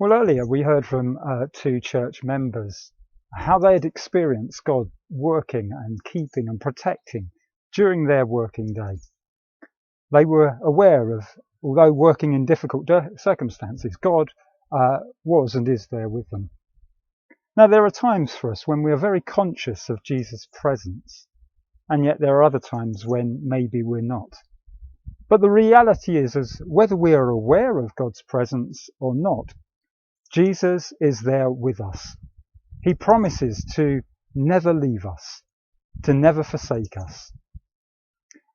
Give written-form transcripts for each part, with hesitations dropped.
Well, earlier we heard from two church members how they had experienced God working and keeping and protecting during their working day. They were aware of, although working in difficult circumstances, God was and is there with them. Now, there are times for us when we are very conscious of Jesus' presence, and yet there are other times when maybe we're not. But the reality is whether we are aware of God's presence or not, Jesus is there with us. He promises to never leave us, to never forsake us.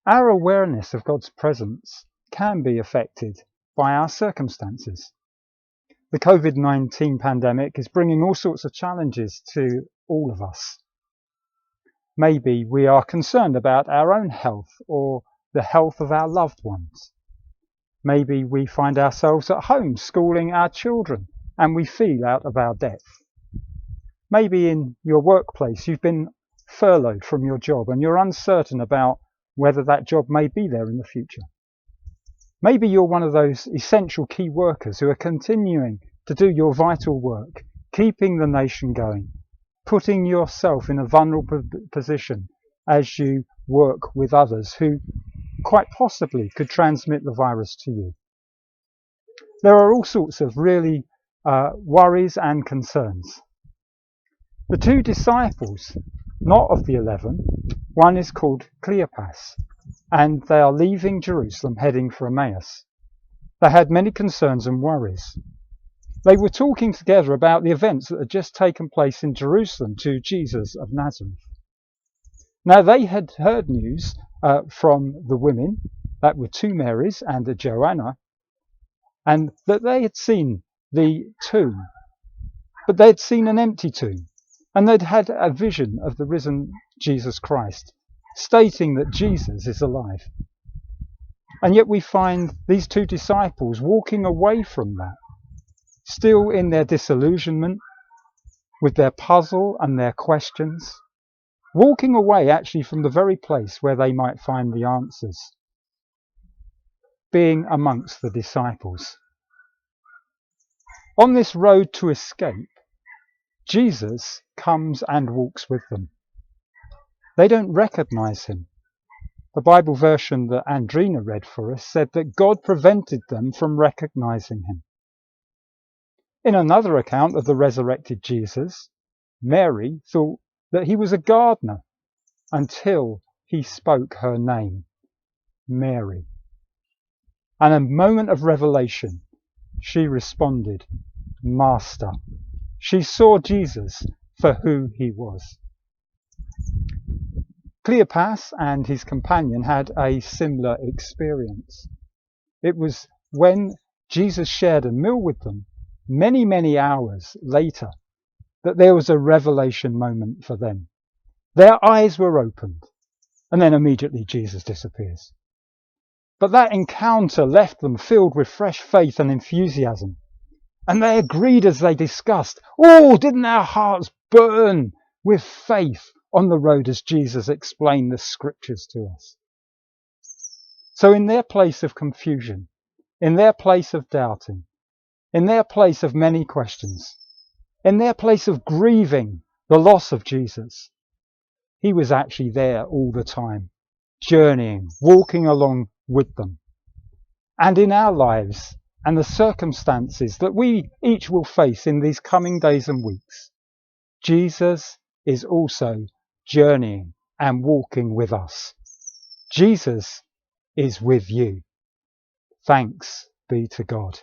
Our awareness of God's presence can be affected by our circumstances. The COVID-19 pandemic is bringing all sorts of challenges to all of us. Maybe we are concerned about our own health or the health of our loved ones. Maybe we find ourselves at home schooling our children and we feel out of our depth. Maybe in your workplace you've been furloughed from your job and you're uncertain about whether that job may be there in the future. Maybe you're one of those essential key workers who are continuing to do your vital work, keeping the nation going, putting yourself in a vulnerable position as you work with others who quite possibly could transmit the virus to you. There are all sorts of really worries and concerns. The two disciples, not of the 11, one is called Cleopas, and they are leaving Jerusalem heading for Emmaus. They had many concerns and worries. They were talking together about the events that had just taken place in Jerusalem to Jesus of Nazareth. Now they had heard news from the women, that were two Marys and a Joanna, and that they had seen the tomb, but they had seen an empty tomb, and they'd had a vision of the risen Jesus Christ, stating that Jesus is alive. And yet we find these two disciples walking away from that, still in their disillusionment, with their puzzle and their questions, walking away actually from the very place where they might find the answers, being amongst the disciples. On this road to escape, Jesus comes and walks with them. They don't recognize him. The Bible version that Andrina read for us said that God prevented them from recognizing him. In another account of the resurrected Jesus, Mary thought that he was a gardener until he spoke her name, Mary. And a moment of revelation, she responded, Master. She saw Jesus for who he was. Cleopas and his companion had a similar experience. It was when Jesus shared a meal with them, many, many hours later, that there was a revelation moment for them. Their eyes were opened, and then immediately Jesus disappears. But that encounter left them filled with fresh faith and enthusiasm. And they agreed as they discussed, oh, didn't our hearts burn with faith on the road as Jesus explained the scriptures to us? So in their place of confusion, in their place of doubting, in their place of many questions, in their place of grieving the loss of Jesus, he was actually there all the time, journeying, walking along with them. And in our lives and the circumstances that we each will face in these coming days and weeks, Jesus is also journeying and walking with us. Jesus is with you. Thanks be to God.